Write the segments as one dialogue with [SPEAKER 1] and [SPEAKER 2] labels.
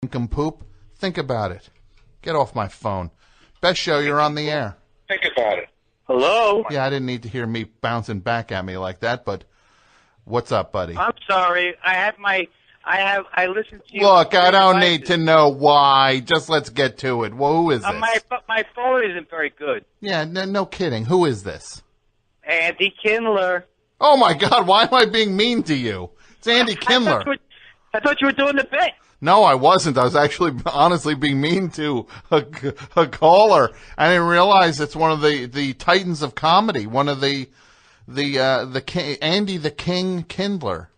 [SPEAKER 1] Poop. Think about it. Get off my phone. Best show, you're on the air.
[SPEAKER 2] Think about it. Hello?
[SPEAKER 1] Yeah, I didn't need to hear me bouncing back at me like that, but what's up, buddy?
[SPEAKER 2] I'm sorry. I listened to you.
[SPEAKER 1] Look, I don't need to know why. Just let's get to it. Well, who is this?
[SPEAKER 2] My phone isn't very good.
[SPEAKER 1] Yeah, no kidding. Who is this?
[SPEAKER 2] Andy Kindler.
[SPEAKER 1] Oh, my God. Why am I being mean to you? It's Andy Kindler.
[SPEAKER 2] I thought you were doing the bit.
[SPEAKER 1] No, I wasn't. I was actually honestly being mean to a caller. I didn't realize it's one of the titans of comedy, one of the king, Andy the King Kindler.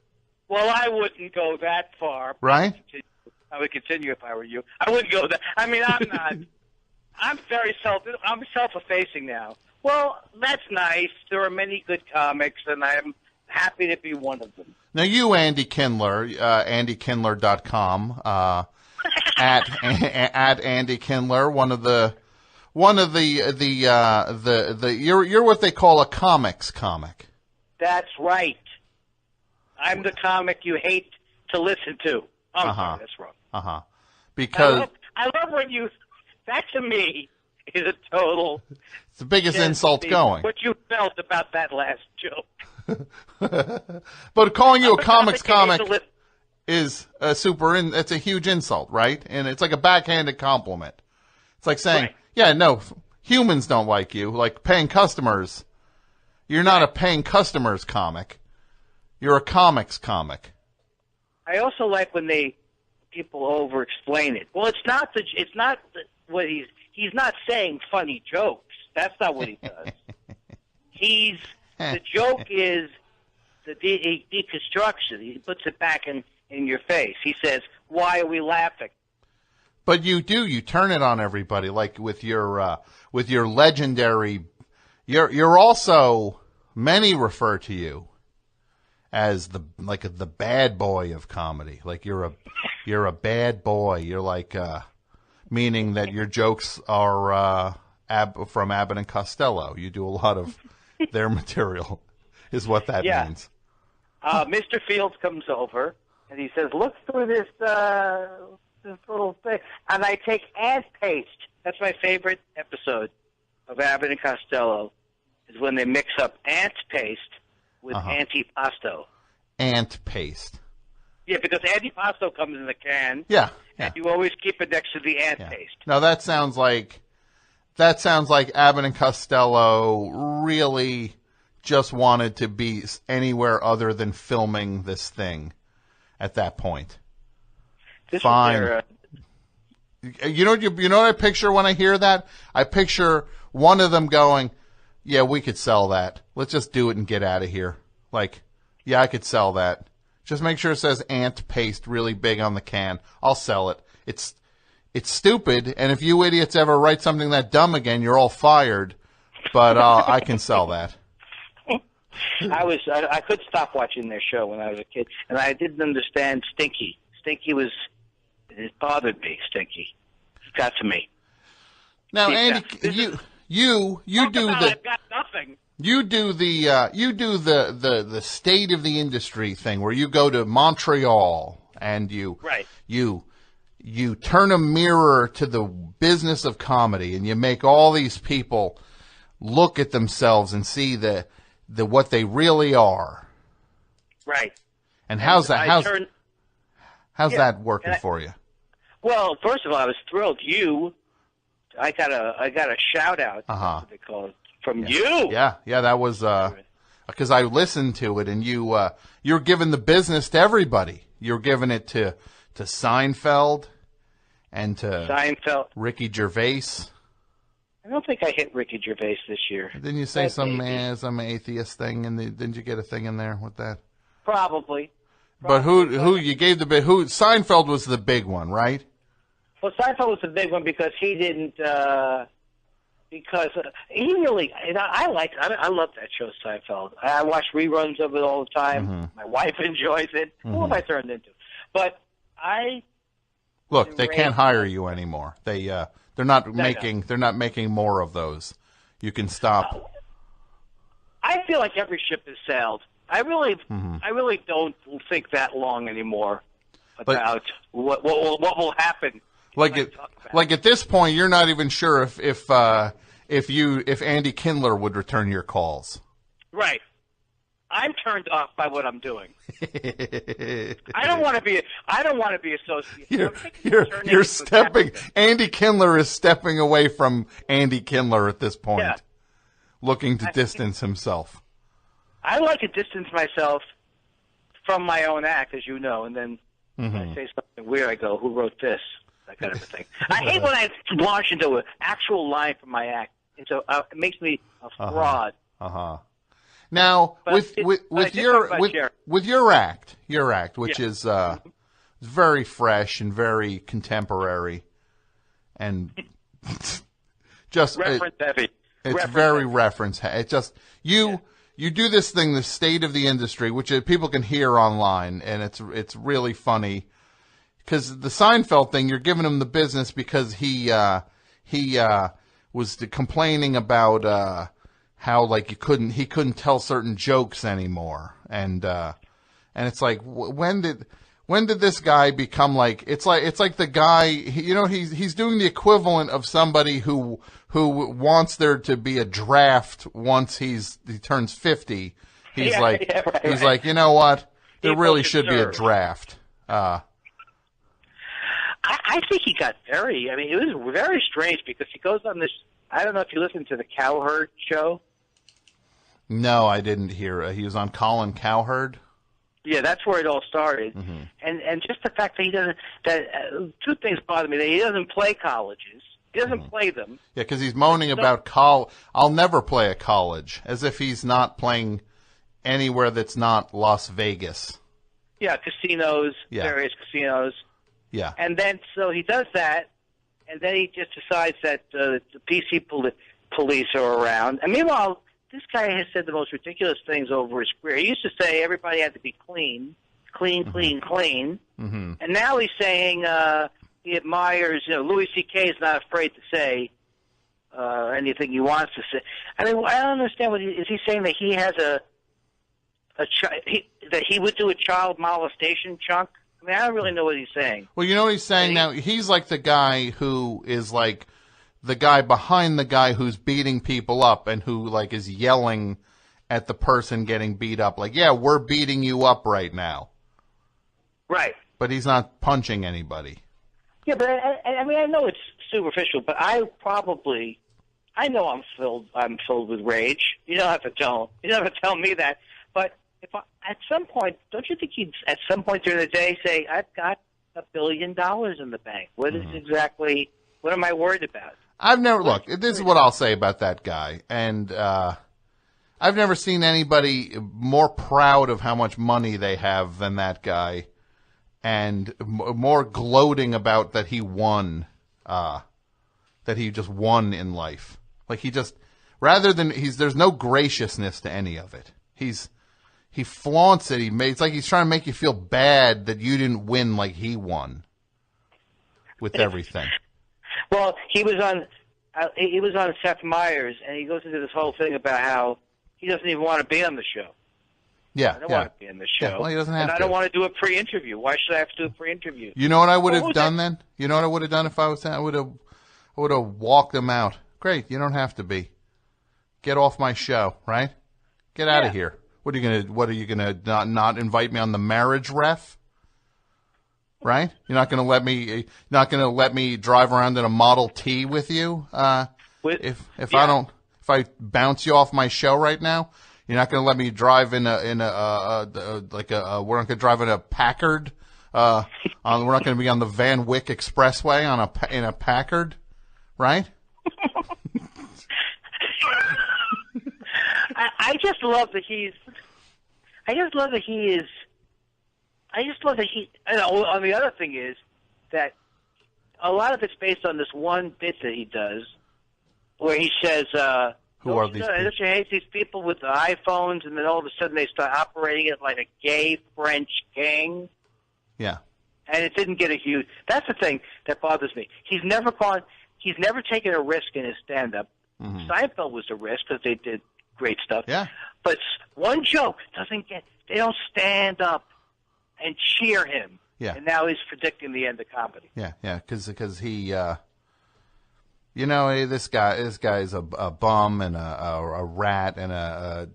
[SPEAKER 2] Well, I wouldn't go that far.
[SPEAKER 1] Right?
[SPEAKER 2] I would continue if I were you. I wouldn't go that. I mean, I'm not. I'm self-effacing now. Well, that's nice. There are many good comics, and I'm happy to be one of them.
[SPEAKER 1] Now, you, Andy Kindler, AndyKindler.com, at Andy Kindler, you're what they call a comics comic.
[SPEAKER 2] That's right. I'm the comic you hate to listen to. Oh, sorry, that's wrong.
[SPEAKER 1] Because
[SPEAKER 2] I love when you. That to me is a total.
[SPEAKER 1] It's the biggest insult going.
[SPEAKER 2] What you felt about that last joke.
[SPEAKER 1] But calling you a comics comic is it's a huge insult, right? And it's like a backhanded compliment. It's like saying, right. Yeah, no, humans don't like you, like paying customers. You're not a paying customers comic. You're a comics comic.
[SPEAKER 2] I also like when people over-explain it. Well, he's not saying funny jokes. That's not what he does. The joke is the deconstruction. He puts it back in your face. He says, "Why are we laughing?"
[SPEAKER 1] But you turn it on everybody, like with your legendary. You're also, many refer to you as the bad boy of comedy. Like you're a bad boy. You're like meaning that your jokes are from Abbott and Costello. You do a lot of their material, is what that means.
[SPEAKER 2] Mr. Fields comes over and he says, "Look through this little thing," and I take ant paste. That's my favorite episode of Abbott and Costello, is when they mix up ant paste with antipasto.
[SPEAKER 1] Ant paste.
[SPEAKER 2] Yeah, because antipasto comes in a can.
[SPEAKER 1] Yeah.
[SPEAKER 2] And you always keep it next to the ant paste.
[SPEAKER 1] Now that sounds like Abbott and Costello really just wanted to be anywhere other than filming this thing at that point. Fine. You know what I picture when I hear that? I picture one of them going, "Yeah, we could sell that. Let's just do it and get out of here." Like, yeah, I could sell that. Just make sure it says ant paste really big on the can. I'll sell it. It's stupid, and if you idiots ever write something that dumb again, you're all fired. But I can sell that.
[SPEAKER 2] I could stop watching their show when I was a kid, and I didn't understand Stinky. It bothered me. Stinky, it got to me.
[SPEAKER 1] Now, Andy, you do the.
[SPEAKER 2] I've got nothing.
[SPEAKER 1] You do the state of the industry thing where you go to Montreal and you turn a mirror to the business of comedy and you make all these people look at themselves and see the what they really are.
[SPEAKER 2] Right.
[SPEAKER 1] And how's that working for you?
[SPEAKER 2] Well, first of all, I was thrilled. I got a shout out. What they call it. From you.
[SPEAKER 1] Yeah, that was because I listened to it, and you're giving the business to everybody. You're giving it to Seinfeld and to Ricky Gervais.
[SPEAKER 2] I don't think I hit Ricky Gervais this year.
[SPEAKER 1] Didn't you say some atheist thing? And didn't you get a thing in there with that?
[SPEAKER 2] Probably.
[SPEAKER 1] But who you gave the big? Who Seinfeld was the big one, right?
[SPEAKER 2] Well, Seinfeld was the big one because he didn't. Because he really, I love that show, Seinfeld. I watch reruns of it all the time. Mm-hmm. My wife enjoys it. Mm-hmm. Who have I turned into? But
[SPEAKER 1] look, they can't hire you anymore. They're not making more of those. You can stop.
[SPEAKER 2] I feel like every ship has sailed. I really don't think that long anymore about what will happen.
[SPEAKER 1] Like at this point, you're not even sure if Andy Kindler would return your calls.
[SPEAKER 2] Right. I'm turned off by what I'm doing. I don't want to be associated.
[SPEAKER 1] You're stepping. Andy Kindler is stepping away from Andy Kindler at this point, looking to distance himself.
[SPEAKER 2] I like to distance myself from my own act, as you know, and then when I say something weird, I go, "Who wrote this?" That kind of a thing. I hate when I launch into an actual line from my act. And so it makes me a fraud.
[SPEAKER 1] Now, with your act, which is very fresh and very contemporary, and just
[SPEAKER 2] reference heavy.
[SPEAKER 1] It's very reference heavy. It just you do this thing, the state of the industry, which people can hear online, and it's really funny. Because the Seinfeld thing, you're giving him the business because he was complaining about how like he couldn't tell certain jokes anymore, and it's like when did this guy become like it's like the guy he's doing the equivalent of somebody who wants there to be a draft once he turns 50. He's like you know what, there really should be a draft.
[SPEAKER 2] I think he got it was very strange because he goes on this, I don't know if you listen to the Cowherd show.
[SPEAKER 1] No, I didn't hear. He was on Colin Cowherd.
[SPEAKER 2] Yeah, that's where it all started. And just the fact that two things bother me. That he doesn't play colleges. He doesn't play them. Yeah,
[SPEAKER 1] because he's moaning about I'll never play a college, as if he's not playing anywhere that's not Las Vegas.
[SPEAKER 2] Yeah, casinos, various casinos.
[SPEAKER 1] Yeah.
[SPEAKER 2] And then, so he does that, and then he just decides that the PC police are around. And meanwhile, this guy has said the most ridiculous things over his career. He used to say everybody had to be clean. And now he's saying he admires, Louis C.K. is not afraid to say anything he wants to say. I mean, I don't understand is he saying that he has that he would do a child molestation chunk? I mean, I don't really know what he's saying.
[SPEAKER 1] Well, you know what he's saying now? He's like the guy who is like the guy behind the guy who's beating people up and who like is yelling at the person getting beat up. Like, yeah, we're beating you up right now.
[SPEAKER 2] Right.
[SPEAKER 1] But he's not punching anybody.
[SPEAKER 2] Yeah, but I mean, I know it's superficial, but I know I'm filled with rage. You don't have to tell me that. But at some point, don't you think he'd at some point during the day say, "I've got $1 billion in the bank. What am I worried about?"
[SPEAKER 1] This is what I'll say about that guy, and I've never seen anybody more proud of how much money they have than that guy, and more gloating about that he won, that he just won in life. Like there's no graciousness to any of it. He flaunts it. It's like he's trying to make you feel bad that you didn't win like he won with everything.
[SPEAKER 2] Well, he was on Seth Meyers, and he goes into this whole thing about how he doesn't even want to be on the show.
[SPEAKER 1] Yeah,
[SPEAKER 2] I don't want to be on the show.
[SPEAKER 1] Yeah, well, he doesn't have
[SPEAKER 2] and I don't want to do a pre-interview. Why should I have to do a pre-interview?
[SPEAKER 1] You know what I would have done then? You know what I would have done if I was? I would have walked him out. Great, you don't have to be. Get off my show, right? Get out of here. What are you gonna not invite me on the marriage ref? Right? You're not gonna let me drive around in a Model T with you? If I bounce you off my show right now, you're not gonna let me drive we're not gonna drive in a Packard. We're not gonna be on the Van Wyck Expressway in a Packard, right?
[SPEAKER 2] I just love that he. And the other thing is that a lot of it's based on this one bit that he does, where he says,
[SPEAKER 1] "Who are these people?
[SPEAKER 2] Don't you hate these people with the iPhones?" And then all of a sudden they start operating it like a gay French king.
[SPEAKER 1] Yeah.
[SPEAKER 2] And it didn't get a huge. That's the thing that bothers me. He's never taken a risk in his stand-up. Mm-hmm. Seinfeld was a risk because they did great stuff.
[SPEAKER 1] Yeah.
[SPEAKER 2] But one joke they don't stand up and cheer him.
[SPEAKER 1] Yeah.
[SPEAKER 2] And now he's predicting the end of comedy.
[SPEAKER 1] Yeah, because he, hey, this guy's a bum and a rat and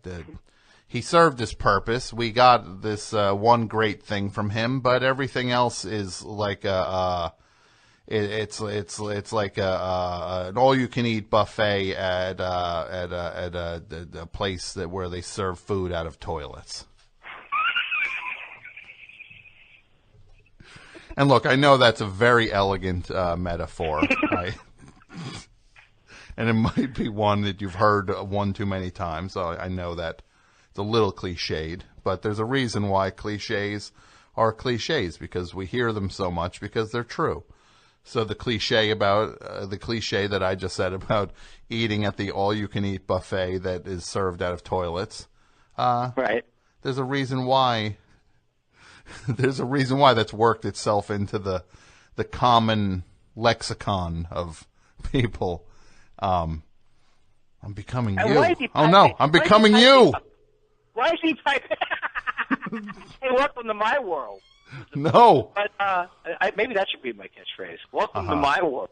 [SPEAKER 1] he served his purpose. We got this one great thing from him, but everything else is like it's like an all-you-can-eat buffet at a place where they serve food out of toilets. And look, I know that's a very elegant metaphor, right? And it might be one that you've heard one too many times. So I know that it's a little cliched, but there's a reason why cliches are cliches, because we hear them so much because they're true. So the cliche that I just said about eating at the all-you-can-eat buffet that is served out of toilets,
[SPEAKER 2] right?
[SPEAKER 1] There's a reason why. There's a reason why that's worked itself into the common lexicon of people. I'm becoming you. Oh no, I'm becoming you.
[SPEAKER 2] Why is he typing? Hey, welcome to my world.
[SPEAKER 1] No.
[SPEAKER 2] But maybe that should be my catchphrase. Welcome to my world.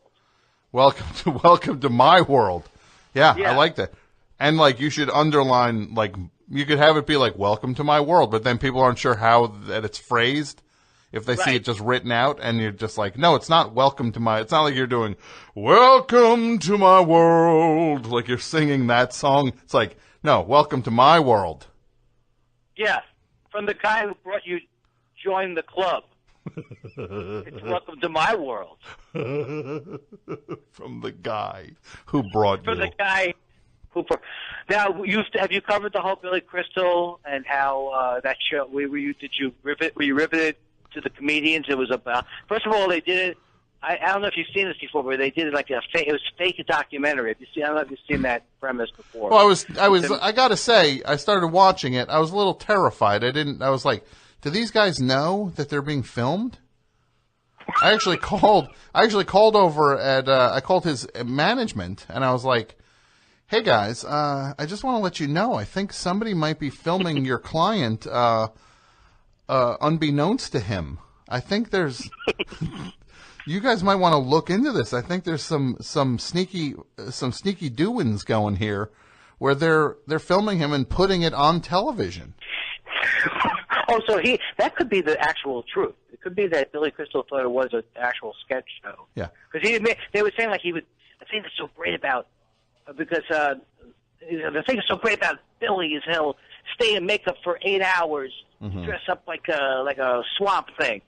[SPEAKER 1] Welcome to my world. Yeah, I like that. And like you should underline, like you could have it be like welcome to my world, but then people aren't sure how that it's phrased if they see it just written out, and you're just like, no, it's not welcome to my, it's not like you're doing welcome to my world, like you're singing that song. It's like, no, welcome to my world.
[SPEAKER 2] Yeah, from the guy who brought you join the club. It's welcome to my world.
[SPEAKER 1] From the guy who brought you.
[SPEAKER 2] From the guy who. Now, have you covered the whole Billy Crystal and how that show? Were you riveted to the comedians? It was about. First of all, they did it. I don't know if you've seen this before, but they did it like it was fake documentary. I don't know if you've seen that premise before.
[SPEAKER 1] Well, I gotta say, I started watching it. I was a little terrified. I was like, do these guys know that they're being filmed? I actually called over at, I called his management and I was like, hey guys, I just want to let you know, I think somebody might be filming your client, unbeknownst to him. I think there's, you guys might want to look into this. I think there's some sneaky doings going here where they're filming him and putting it on television.
[SPEAKER 2] Oh, so that could be the actual truth. It could be that Billy Crystal thought it was an actual sketch show.
[SPEAKER 1] Yeah.
[SPEAKER 2] Because they were saying like he would, the thing that's so great about, because the thing that's so great about Billy is he'll stay in makeup for 8 hours, dress up like a swamp thing,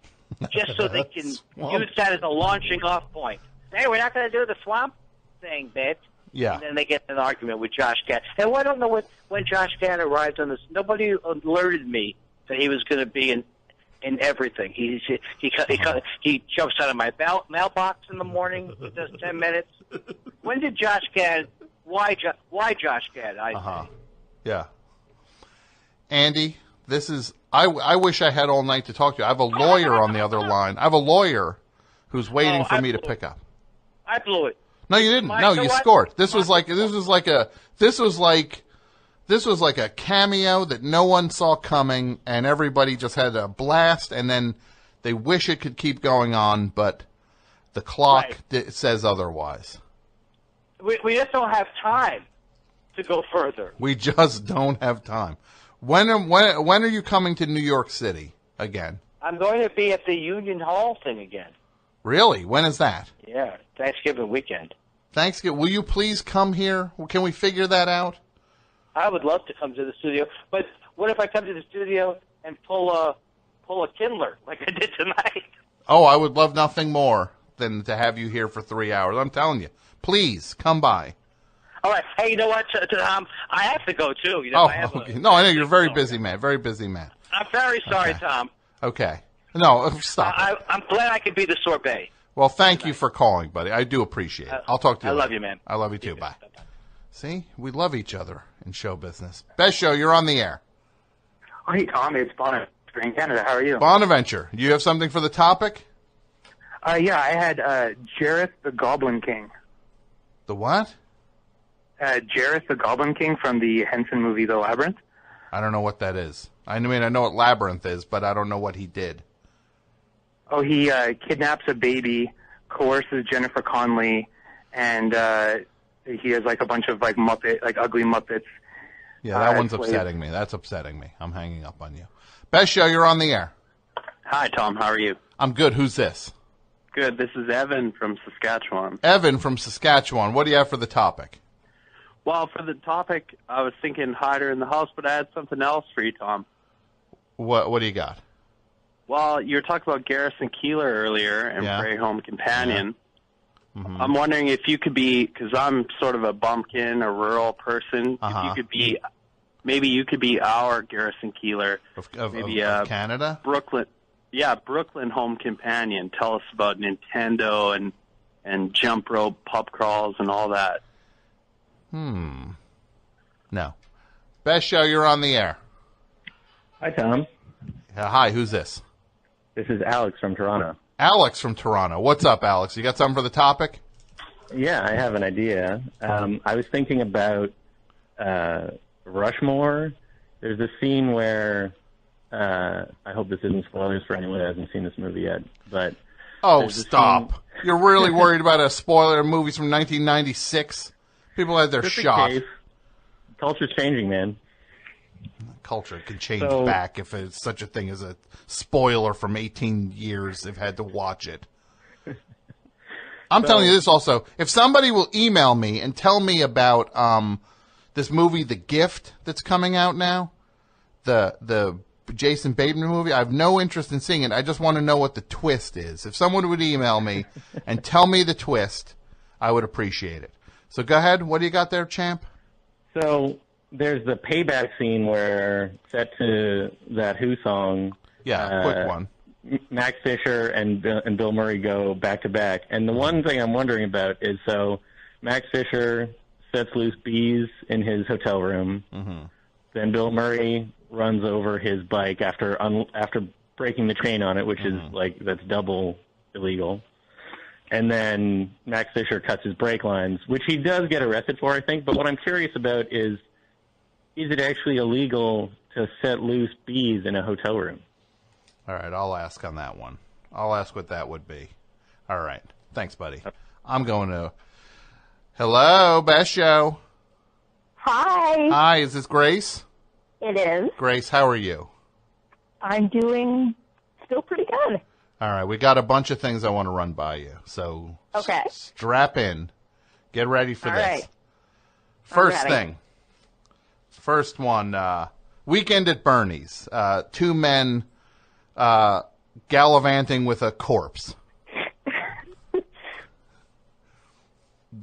[SPEAKER 2] just so they can use that as a launching off point. Hey, we're not going to do the swamp thing, bitch.
[SPEAKER 1] Yeah.
[SPEAKER 2] And then they get in an argument with Josh Gad. And I don't know when Josh Gad arrived on this. Nobody alerted me that he was going to be in everything. He jumps out of my mailbox in the morning. He does 10 minutes. When did Josh Gad? Why Josh Gad?
[SPEAKER 1] Yeah. Andy, this is. I wish I had all night to talk to you. I have a lawyer on the other line. I have a lawyer who's waiting for me to pick up.
[SPEAKER 2] I blew it.
[SPEAKER 1] No, you didn't. No, you scored. This was like a cameo that no one saw coming, and everybody just had a blast. And then they wish it could keep going on, but the clock says otherwise.
[SPEAKER 2] We just don't have time to go further.
[SPEAKER 1] We just don't have time. When are you coming to New York City again?
[SPEAKER 2] I'm going to be at the Union Hall thing again.
[SPEAKER 1] Really? When is that?
[SPEAKER 2] Yeah, Thanksgiving weekend.
[SPEAKER 1] Thanksgiving. Will you please come here? Can we figure that out?
[SPEAKER 2] I would love to come to the studio, but what if I come to the studio and pull a Kindler like I did tonight?
[SPEAKER 1] Oh, I would love nothing more than to have you here for 3 hours. I'm telling you. Please come by.
[SPEAKER 2] All right. Hey, you know what? I have to go too. You
[SPEAKER 1] Oh,
[SPEAKER 2] know,
[SPEAKER 1] okay. No, I know you're a very busy man. Very busy man.
[SPEAKER 2] I'm very sorry,
[SPEAKER 1] Okay.
[SPEAKER 2] Tom.
[SPEAKER 1] Okay. No, stop.
[SPEAKER 2] I'm glad I could be the sorbet.
[SPEAKER 1] Well, thank you for calling, buddy. I do appreciate it. I'll talk to you later.
[SPEAKER 2] love you, man.
[SPEAKER 1] I love you too. Bye. See, we love each other in show business. Best show, you're on the air.
[SPEAKER 3] Oh, hey, Tom, it's Bonaventure in Canada. How are you?
[SPEAKER 1] Bonaventure, you have something for the topic?
[SPEAKER 3] Yeah, I had Jareth the Goblin King.
[SPEAKER 1] The what?
[SPEAKER 3] Jareth the Goblin King from the Henson movie The Labyrinth.
[SPEAKER 1] I don't know what that is. I mean, I know what Labyrinth is, but I don't know what he did.
[SPEAKER 3] Oh, he kidnaps a baby, coerces Jennifer Connelly, and he has like a bunch of like ugly Muppets.
[SPEAKER 1] Yeah, that one's
[SPEAKER 3] slaves.
[SPEAKER 1] upsetting me. That's upsetting me. I'm hanging up on you. Best show, you're on the air.
[SPEAKER 4] Hi, Tom. How are you?
[SPEAKER 1] I'm good. Who's this?
[SPEAKER 4] Good. This is Evan from Saskatchewan.
[SPEAKER 1] Evan from Saskatchewan. What do you have for the topic?
[SPEAKER 4] Well, for the topic, I was thinking Hider in the House, but I had something else for you, Tom.
[SPEAKER 1] What do you got?
[SPEAKER 4] Well, you were talking about Garrison Keillor earlier and Prairie Home Companion.
[SPEAKER 1] Yeah. Mm-hmm.
[SPEAKER 4] I'm wondering if you could be, because I'm sort of a bumpkin, a rural person, if you could be, maybe you could be our Garrison Keillor.
[SPEAKER 1] Of Canada?
[SPEAKER 4] Brooklyn. Yeah, Brooklyn Home Companion. Tell us about Nintendo and jump rope, pub crawls, and all that.
[SPEAKER 1] No. Best show, you're on the air.
[SPEAKER 5] Hi, Tom.
[SPEAKER 1] Hi, who's this?
[SPEAKER 5] This is Alex from Toronto.
[SPEAKER 1] Alex from Toronto. What's up, Alex? You got something for the topic?
[SPEAKER 5] Yeah, I have an idea. I was thinking about Rushmore. There's a scene where, I hope this isn't spoilers for anyone who hasn't seen this movie yet, but...
[SPEAKER 1] Oh, stop. You're really worried about a spoiler? Movies from 1996? People had their shot.
[SPEAKER 5] Culture's changing, man.
[SPEAKER 1] Culture can change back if it's such a thing as a spoiler from 18 years. They've had to watch it. I'm telling you this also. If somebody will email me and tell me about this movie, The Gift, that's coming out now, the Jason Bateman movie, I have no interest in seeing it. I just want to know what the twist is. If someone would email me and tell me the twist, I would appreciate it. So go ahead. What do you got there, champ?
[SPEAKER 5] So there's the payback scene where, set to that Who song.
[SPEAKER 1] Yeah, quick one.
[SPEAKER 5] Max Fisher and Bill Murray go back to back. And the one thing I'm wondering about is, so Max Fisher sets loose bees in his hotel room. Mm-hmm. Then Bill Murray runs over his bike after breaking the chain on it, which is that's double illegal. And then Max Fisher cuts his brake lines, which he does get arrested for, I think. But what I'm curious about is it actually illegal to set loose bees in a hotel room?
[SPEAKER 1] All right, I'll ask on that one. I'll ask what that would be. All right. Thanks, buddy. I'm going to... Hello, Best Show.
[SPEAKER 6] Hi.
[SPEAKER 1] Hi, is this Grace?
[SPEAKER 6] It is.
[SPEAKER 1] Grace, how are you?
[SPEAKER 6] I'm doing still pretty good.
[SPEAKER 1] All right, we got a bunch of things I want to run by you. So
[SPEAKER 6] okay.
[SPEAKER 1] Strap in. Get ready for this.
[SPEAKER 6] Right.
[SPEAKER 1] First thing. First one, Weekend at Bernie's. Two men gallivanting with a corpse.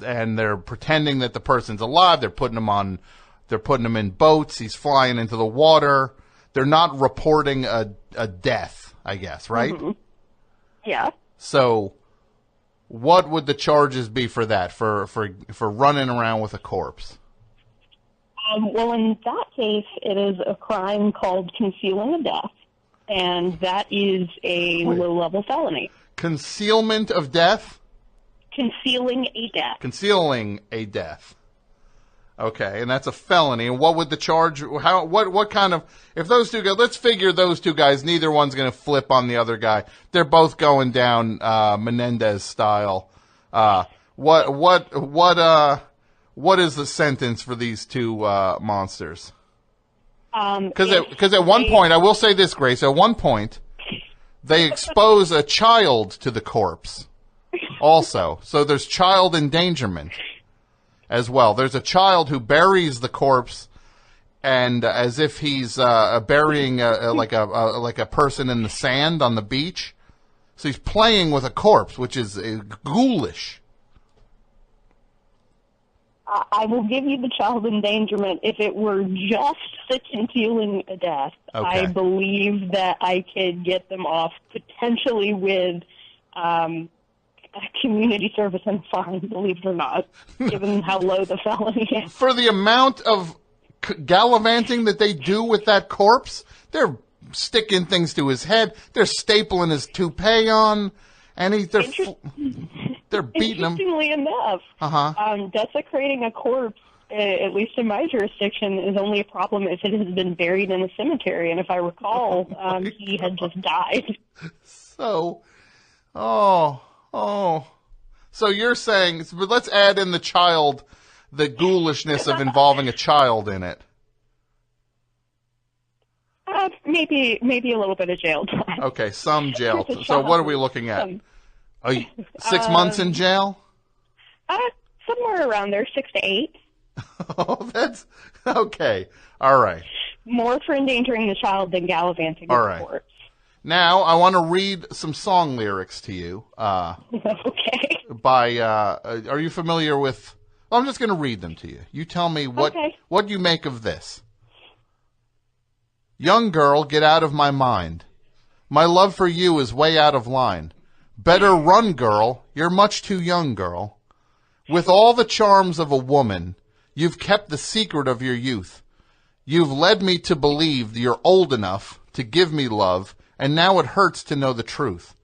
[SPEAKER 1] And they're pretending that the person's alive. They're putting him in boats. He's flying into the water. They're not reporting a death, I guess, right?
[SPEAKER 6] Mm-hmm. Yeah.
[SPEAKER 1] So what would the charges be for that, for running around with a corpse?
[SPEAKER 6] Well, in that case, it is a crime called concealing a death, and that is a low-level felony.
[SPEAKER 1] Concealment of death?
[SPEAKER 6] Concealing a death.
[SPEAKER 1] Concealing a death. Okay, and that's a felony. And what would the charge? What kind of? If those two guys, let's figure those two guys, neither one's going to flip on the other guy. They're both going down Menendez style. What is the sentence for these two monsters? Because at one point, I will say this, Grace. At one point, they expose a child to the corpse. Also, so there's child endangerment as well. There's a child who buries the corpse, and as if he's burying like a person in the sand on the beach. So he's playing with a corpse, which is ghoulish.
[SPEAKER 6] I will give you the child endangerment if it were just the concealing a death. Okay. I believe that I could get them off potentially with community service and fine, believe it or not, given how low the felony is.
[SPEAKER 1] For the amount of gallivanting that they do with that corpse, they're sticking things to his head, they're stapling his toupee on, and they're beating him.
[SPEAKER 6] Interestingly enough, desecrating a corpse, at least in my jurisdiction, is only a problem if it has been buried in a cemetery. And if I recall, he had just died.
[SPEAKER 1] So Oh. So you're saying, but let's add in the ghoulishness of involving a child in it.
[SPEAKER 6] Maybe a little bit of jail time.
[SPEAKER 1] Okay, some jail time. So what are we looking at? 6 months in jail?
[SPEAKER 6] Somewhere around there, 6 to 8.
[SPEAKER 1] Oh, that's okay. All right.
[SPEAKER 6] More for endangering the child than gallivanting in the courts.
[SPEAKER 1] Now I want to read some song lyrics to you.
[SPEAKER 6] Okay.
[SPEAKER 1] Are you familiar with? Well, I'm just going to read them to you. You tell me what you make of this. Young girl, get out of my mind. My love for you is way out of line. Better run, girl. You're much too young, girl. With all the charms of a woman, you've kept the secret of your youth. You've led me to believe you're old enough to give me love, and now it hurts to know the truth.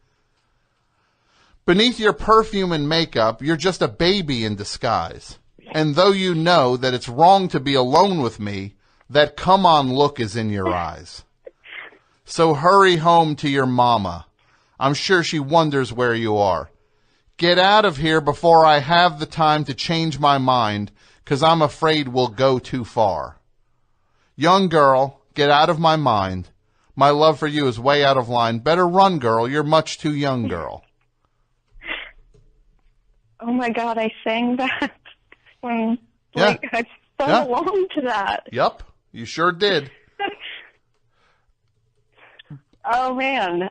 [SPEAKER 1] Beneath your perfume and makeup, you're just a baby in disguise. And though you know that it's wrong to be alone with me, that come-on look is in your eyes. So hurry home to your mama. I'm sure she wonders where you are. Get out of here before I have the time to change my mind, 'cause I'm afraid we'll go too far. Young girl, get out of my mind. My love for you is way out of line. Better run, girl. You're much too young, girl.
[SPEAKER 6] Oh, my God, I sang that when, I sung along to that.
[SPEAKER 1] Yep, you sure did.
[SPEAKER 6] Oh, man.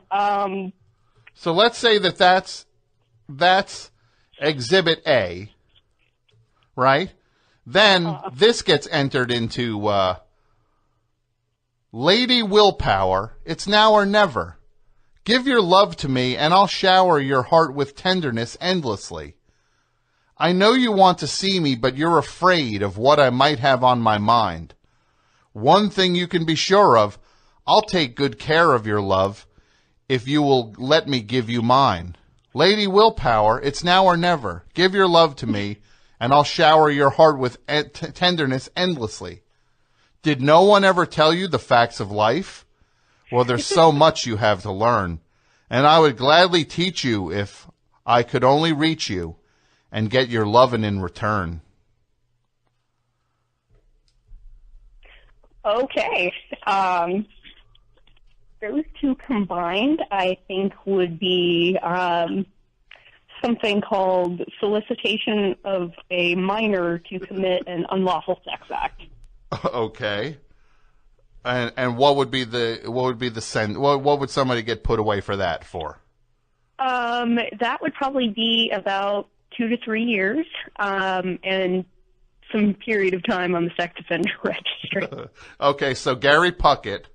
[SPEAKER 1] So let's say that's Exhibit A, right? Then this gets entered into Lady Willpower. It's now or never. Give your love to me, and I'll shower your heart with tenderness endlessly. I know you want to see me, but you're afraid of what I might have on my mind. One thing you can be sure of, I'll take good care of your love if you will let me give you mine. Lady Willpower, it's now or never. Give your love to me, and I'll shower your heart with tenderness endlessly. Did no one ever tell you the facts of life? Well, there's so much you have to learn, and I would gladly teach you if I could only reach you and get your lovin' in return.
[SPEAKER 6] Okay. Those two combined, I think, would be something called solicitation of a minor to commit an unlawful sex act.
[SPEAKER 1] Okay. And what would be the sentence? What would somebody get put away for that for?
[SPEAKER 6] That would probably be about 2 to 3 years, and some period of time on the sex offender registry. Okay,
[SPEAKER 1] so Gary Puckett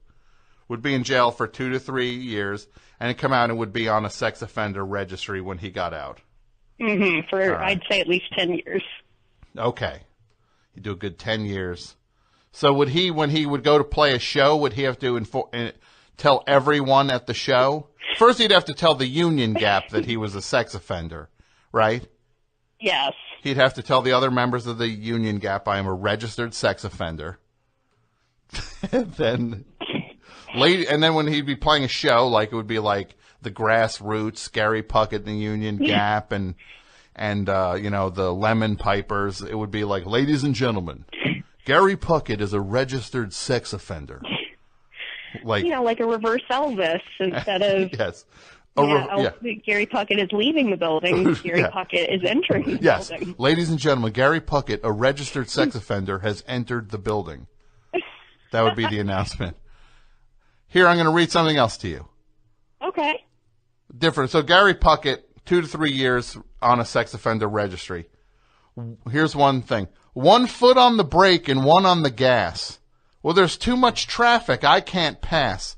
[SPEAKER 1] would be in jail for 2 to 3 years, and he'd come out and would be on a sex offender registry when he got out.
[SPEAKER 6] Mm-hmm. For right. I'd say at least 10 years.
[SPEAKER 1] Okay, he'd do a good 10 years. So would he, when he would go to play a show, would he have to tell everyone at the show? First, he'd have to tell the Union Gap that he was a sex offender, right?
[SPEAKER 6] Yes.
[SPEAKER 1] He'd have to tell the other members of the Union Gap, I am a registered sex offender. And then when he'd be playing a show, like it would be like the Grassroots, Gary Puckett and the Union Gap, and the Lemon Pipers, it would be like, ladies and gentlemen, Gary Puckett is a registered sex offender. Like a reverse Elvis
[SPEAKER 6] instead of
[SPEAKER 1] yes.
[SPEAKER 6] Gary Puckett is leaving the building. Gary Puckett is entering the building.
[SPEAKER 1] Ladies and gentlemen, Gary Puckett, a registered sex offender, has entered the building. That would be the announcement. Here, I'm going to read something else to you.
[SPEAKER 6] Okay.
[SPEAKER 1] Different. So Gary Puckett, 2 to 3 years on a sex offender registry. Here's one thing. 1 foot on the brake and 1 on the gas. Well, there's too much traffic. I can't pass.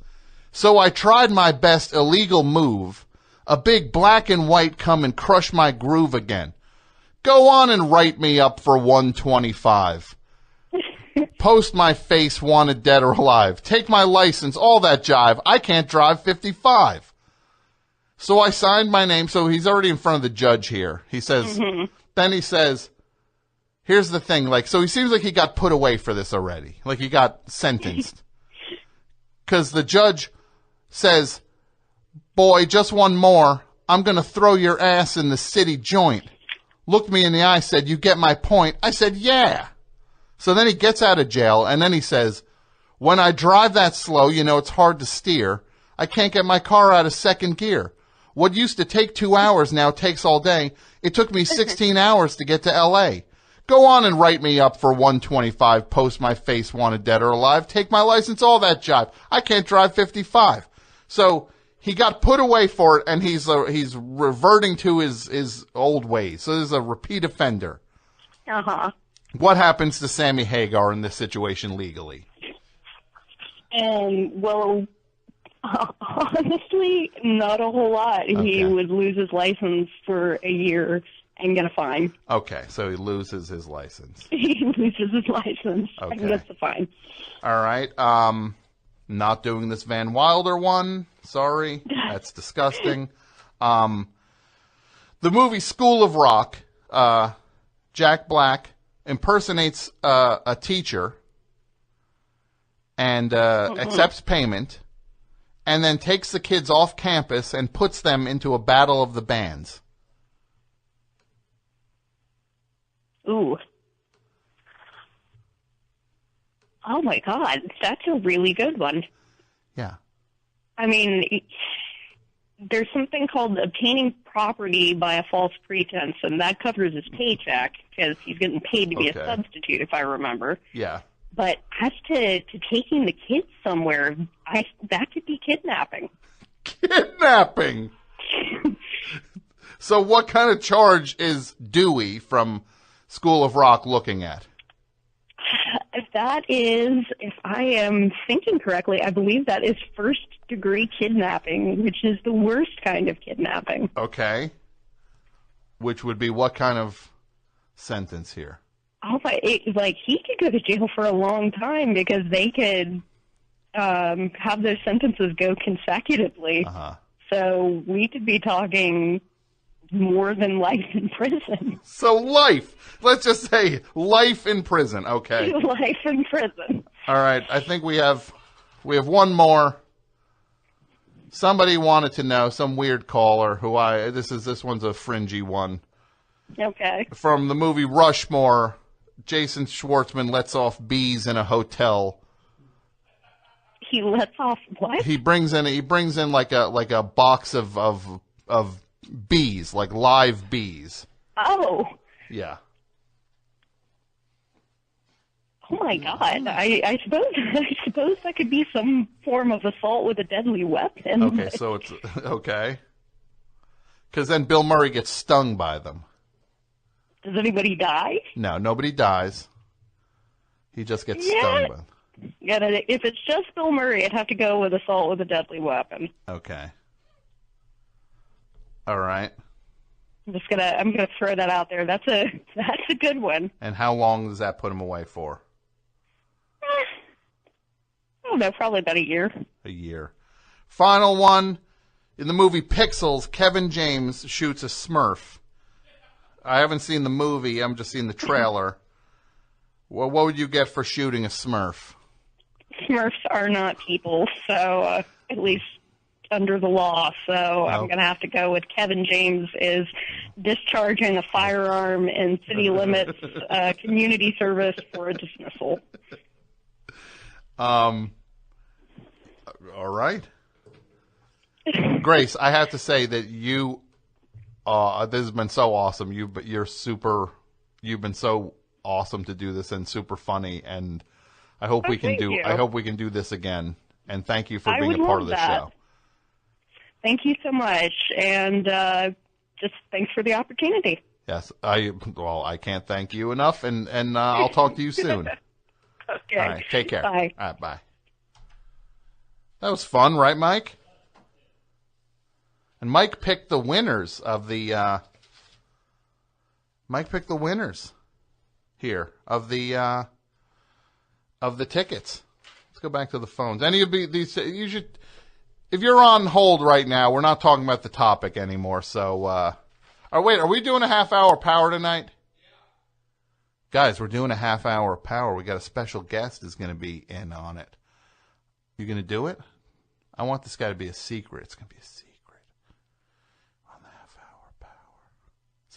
[SPEAKER 1] So I tried my best illegal move. A big black and white come and crush my groove again. Go on and write me up for 125. Post my face wanted dead or alive. Take my license, all that jive. I can't drive 55. So I signed my name. So he's already in front of the judge here. He says, Then he says, here's the thing. So he seems like he got put away for this already. Like he got sentenced. Because the judge says, boy, just one more. I'm going to throw your ass in the city joint. Looked me in the eye, said, you get my point? I said, yeah. So then he gets out of jail, and then he says, when I drive that slow, you know, it's hard to steer. I can't get my car out of second gear. What used to take 2 hours now takes all day. It took me 16 hours to get to L.A. Go on and write me up for 125, post my face wanted dead or alive, take my license, all that jive. I can't drive 55. So he got put away for it, and he's reverting to his old ways. So this is a repeat offender.
[SPEAKER 6] Uh-huh.
[SPEAKER 1] What happens to Sammy Hagar in this situation legally?
[SPEAKER 6] Well, honestly, not a whole lot. Okay. He would lose his license for a year and get a fine.
[SPEAKER 1] Okay, so he loses his license.
[SPEAKER 6] He loses his license and gets a fine.
[SPEAKER 1] All right. Not doing this Van Wilder one. Sorry. That's disgusting. The movie School of Rock, Jack Black impersonates a teacher and accepts payment, and then takes the kids off campus and puts them into a battle of the bands.
[SPEAKER 6] Ooh. Oh, my God. That's a really good one.
[SPEAKER 1] Yeah.
[SPEAKER 6] I mean, there's something called obtaining property by a false pretense, and that covers his paycheck because he's getting paid to be a substitute, if I remember.
[SPEAKER 1] Yeah.
[SPEAKER 6] But as to taking the kids somewhere, that could be kidnapping.
[SPEAKER 1] Kidnapping? So what kind of charge is Dewey from School of Rock looking at?
[SPEAKER 6] That is, if I am thinking correctly, I believe that is first-degree kidnapping, which is the worst kind of kidnapping.
[SPEAKER 1] Okay. Which would be what kind of sentence here?
[SPEAKER 6] Oh, he could go to jail for a long time because they could have those sentences go consecutively.
[SPEAKER 1] Uh-huh.
[SPEAKER 6] So we could be talking more than life in prison.
[SPEAKER 1] So life. Let's just say life in prison. Okay.
[SPEAKER 6] Life in prison.
[SPEAKER 1] All right. I think we have one more. Somebody wanted to know, some weird caller this one's a fringy one.
[SPEAKER 6] Okay.
[SPEAKER 1] From the movie Rushmore, Jason Schwartzman lets off bees in a hotel.
[SPEAKER 6] He lets off what?
[SPEAKER 1] He brings in like a box of bees, like live bees.
[SPEAKER 6] Oh.
[SPEAKER 1] Yeah.
[SPEAKER 6] Oh my God! I suppose that could be some form of assault with a deadly weapon.
[SPEAKER 1] Okay, so it's okay. Because then Bill Murray gets stung by them.
[SPEAKER 6] Does anybody die?
[SPEAKER 1] No, nobody dies. He just gets stung by them.
[SPEAKER 6] Yeah, if it's just Bill Murray, I'd have to go with assault with a deadly weapon.
[SPEAKER 1] Okay. All right.
[SPEAKER 6] I'm gonna throw that out there. That's a good one.
[SPEAKER 1] And how long does that put him away for?
[SPEAKER 6] I don't know, probably about a year.
[SPEAKER 1] A year. Final one. In the movie Pixels, Kevin James shoots a Smurf. I haven't seen the movie. I'm just seeing the trailer. Well, what would you get for shooting a Smurf?
[SPEAKER 6] Smurfs are not people, so at least under the law. So I'm going to have to go with Kevin James is discharging a firearm in city limits, community service for a dismissal.
[SPEAKER 1] All right. Grace, I have to say that you, this has been so awesome. You've been so awesome to do this and super funny. And I hope we can do this again. And thank you for being a part of the show.
[SPEAKER 6] Thank you so much. And, just thanks for the opportunity.
[SPEAKER 1] Yes. I can't thank you enough. And I'll talk to you soon.
[SPEAKER 6] Okay.
[SPEAKER 1] All right. Take care.
[SPEAKER 6] Bye.
[SPEAKER 1] All right. Bye. That was fun, right, Mike? And Mike picked the winners of the here of the tickets. Let's go back to the phones. Any of these you should, if you're on hold right now, we're not talking about the topic anymore. So are we doing a half hour power tonight? Yeah. Guys, we're doing a half hour power. We got a special guest is going to be in on it. You going to do it? I want this guy to be a secret. It's going to be a secret. On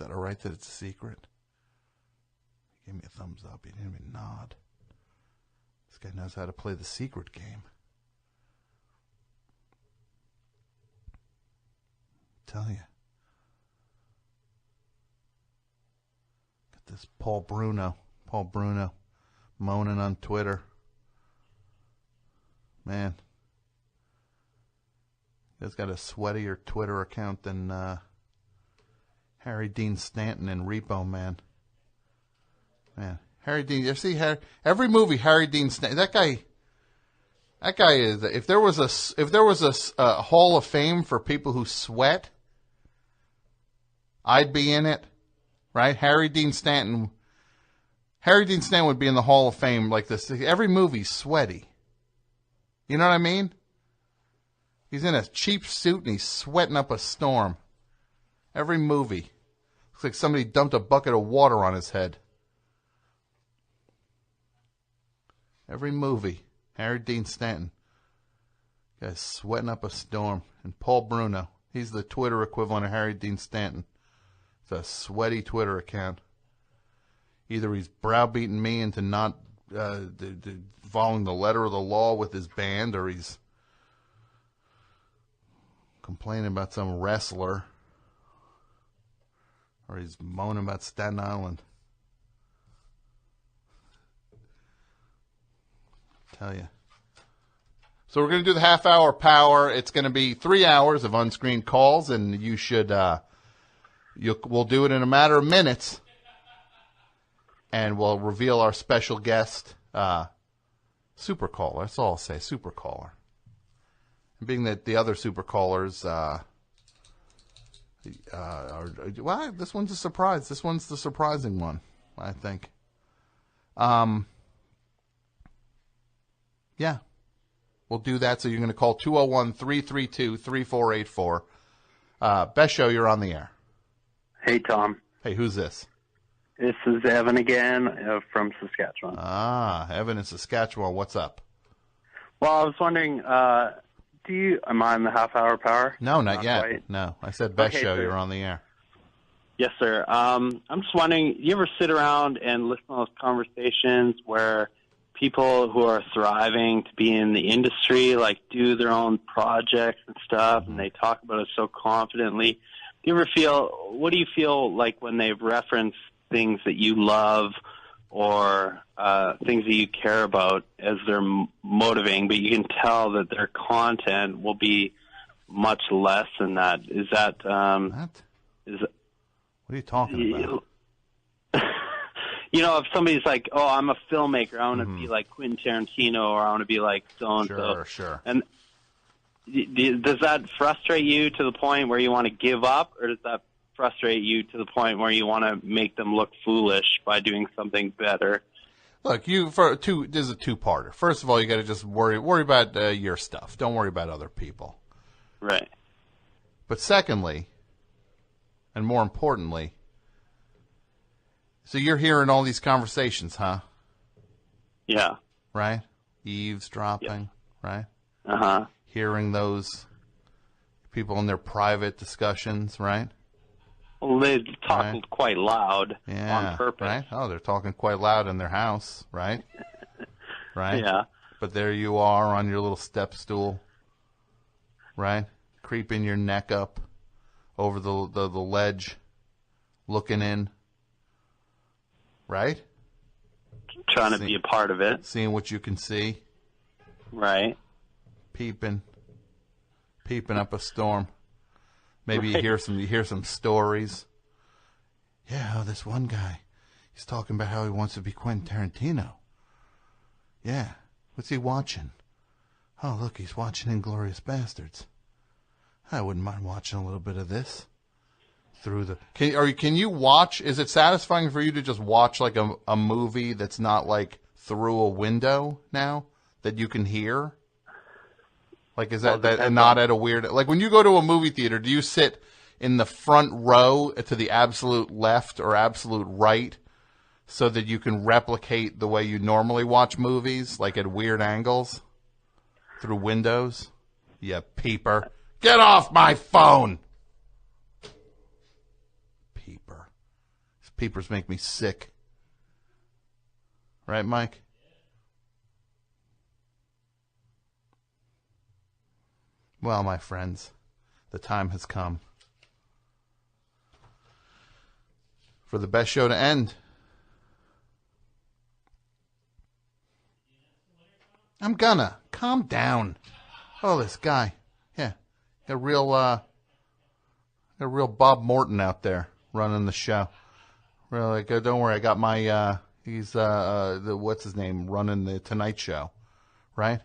[SPEAKER 1] that all right that it's a secret? He gave me a thumbs up. He didn't even nod. This guy knows how to play the secret game. Tell you. Got this Paul Bruno moaning on Twitter. Man. He's got a sweatier Twitter account than Harry Dean Stanton and Repo Man. Man, Harry Dean. You see, every movie Harry Dean Stanton. That guy is. If there was a Hall of Fame for people who sweat, I'd be in it, right? Harry Dean Stanton would be in the Hall of Fame like this. Every movie's sweaty. You know what I mean? He's in a cheap suit and he's sweating up a storm. Every movie. Looks like somebody dumped a bucket of water on his head. Every movie. Harry Dean Stanton. Guy's sweating up a storm. And Paul Bruno. He's the Twitter equivalent of Harry Dean Stanton. It's a sweaty Twitter account. Either he's browbeating me into not following the letter of the law with his band, or he's complaining about some wrestler, or he's moaning about Staten Island. Tell you. So we're going to do the half-hour power. It's going to be 3 hours of unscreened calls, and you should. We'll do it in a matter of minutes, and we'll reveal our special guest, super caller. That's all I'll say. Super caller. Being that the other super callers are, well, this one's a surprise. This one's the surprising one, I think. Yeah, we'll do that. So you're going to call 201-332-3484. Best show, you're on the air.
[SPEAKER 4] Hey, Tom.
[SPEAKER 1] Hey, who's this?
[SPEAKER 4] This is Evan again from Saskatchewan.
[SPEAKER 1] Evan in Saskatchewan. What's up?
[SPEAKER 4] Well, I was wondering, am I on the half-hour power?
[SPEAKER 1] No, not yet.
[SPEAKER 4] Quite.
[SPEAKER 1] No, I said best show,
[SPEAKER 4] sir.
[SPEAKER 1] you're on the air.
[SPEAKER 4] Yes, sir. I'm just wondering, you ever sit around and listen to those conversations where people who are thriving to be in the industry, like, do their own projects and stuff, and they talk about it so confidently? What do you feel like when they reference things that you love or things that you care about as they're motivating, but you can tell that their content will be much less than that? Is that
[SPEAKER 1] what are you talking about?
[SPEAKER 4] You know, if somebody's like, "Oh, I'm a filmmaker. I want to be like Quentin Tarantino, or I want to be like so and so."
[SPEAKER 1] Sure.
[SPEAKER 4] And does that frustrate you to the point where you want to give up, or does that frustrate you to the point where you want to make them look foolish by doing something better?
[SPEAKER 1] Look, this is a two-parter. First of all, you got to just worry about your stuff. Don't worry about other people.
[SPEAKER 4] Right.
[SPEAKER 1] But secondly, and more importantly, so you're hearing all these conversations, huh?
[SPEAKER 4] Yeah.
[SPEAKER 1] Right? Eavesdropping, right?
[SPEAKER 4] Uh-huh.
[SPEAKER 1] Hearing those people in their private discussions, right?
[SPEAKER 4] Well, they talk quite loud on purpose.
[SPEAKER 1] Right? Oh, they're talking quite loud in their house, right? Right?
[SPEAKER 4] Yeah.
[SPEAKER 1] But there you are on your little step stool, right? Creeping your neck up over the ledge, looking in, right?
[SPEAKER 4] Trying to be a part of it.
[SPEAKER 1] Seeing what you can see.
[SPEAKER 4] Right.
[SPEAKER 1] Peeping up a storm. Maybe you hear some stories. Yeah, this one guy, he's talking about how he wants to be Quentin Tarantino. Yeah, what's he watching? Oh, look, he's watching Inglourious Bastards. I wouldn't mind watching a little bit of this. Can you watch? Is it satisfying for you to just watch like a movie that's not like through a window now that you can hear? Like, is that not at a weird... Like, when you go to a movie theater, do you sit in the front row to the absolute left or absolute right so that you can replicate the way you normally watch movies, like at weird angles through windows? Yeah, peeper. Get off my phone! Peeper. Peepers make me sick. Right, Mike? Well, my friends, the time has come for the best show to end. I'm gonna. Calm down. Oh, this guy. Yeah. Got a real Bob Morton out there running the show. Really, don't worry. I got my, he's, what's his name, running the Tonight Show. Right?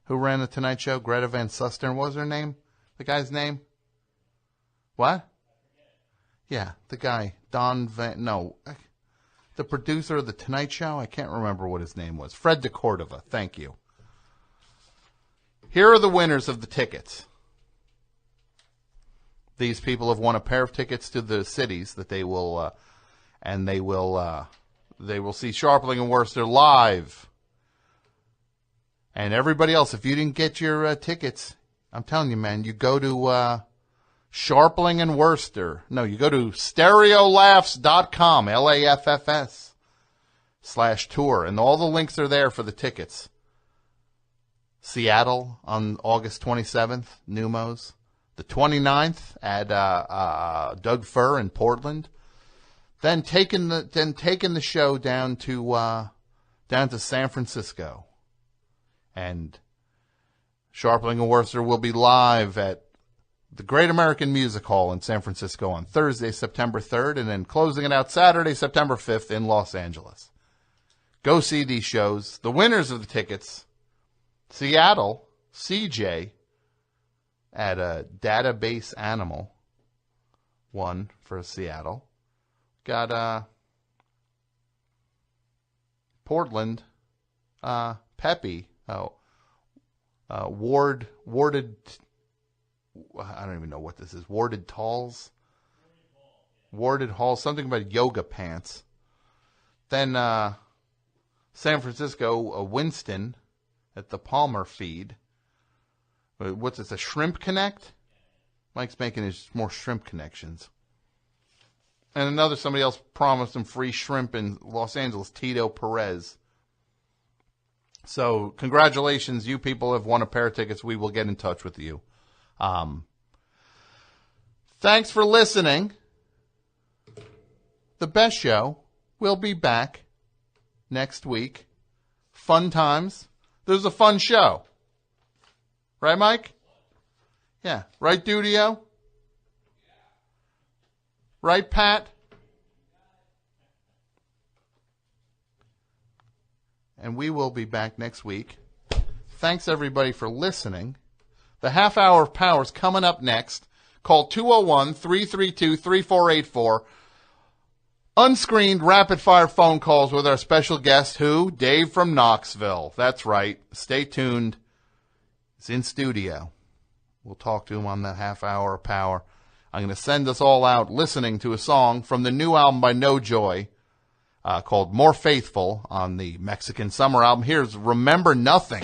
[SPEAKER 1] Who ran the Tonight Show? Greta Van Susteren. What was her name? The guy's name? What? Yeah, the guy. The producer of the Tonight Show? I can't remember what his name was. Fred DeCordova. Thank you. Here are the winners of the tickets. These people have won a pair of tickets to the cities that they will see Scharpling and Worcester live. And everybody else, if you didn't get your tickets, I'm telling you, man, you go to Scharpling and Worcester. No, you go to stereolaughs.com, LAFFS/tour, and all the links are there for the tickets. Seattle on August 27th, Numos. The 29th at Doug Fir in Portland. Then taking the show down to San Francisco. And Scharpling and Worcester will be live at the Great American Music Hall in San Francisco on Thursday, September 3rd, and then closing it out Saturday, September 5th in Los Angeles. Go see these shows. The winners of the tickets, Seattle, CJ, at a Database Animal, won for Seattle. Got Portland, Peppy, Warded, I don't even know what this is, Warded Halls, something about yoga pants. Then San Francisco, Winston, at the Palmer Feed. What's this, a Shrimp Connect? Mike's making his more shrimp connections. And somebody else promised him free shrimp in Los Angeles, Tito Perez. So congratulations, you people have won a pair of tickets. We will get in touch with you. Thanks for listening. The Best Show will be back next week. Fun times. There's a fun show. Right, Mike? Yeah. Right, Dudio? Right, Pat? And we will be back next week. Thanks, everybody, for listening. The half hour of power's coming up next. Call 201-332-3484. Unscreened rapid-fire phone calls with our special guest, who? Dave from Knoxville. That's right. Stay tuned. He's in studio. We'll talk to him on that half hour of power. I'm going to send us all out listening to a song from the new album by No Joy called More Faithful on the Mexican Summer album. Here's Remember Nothing.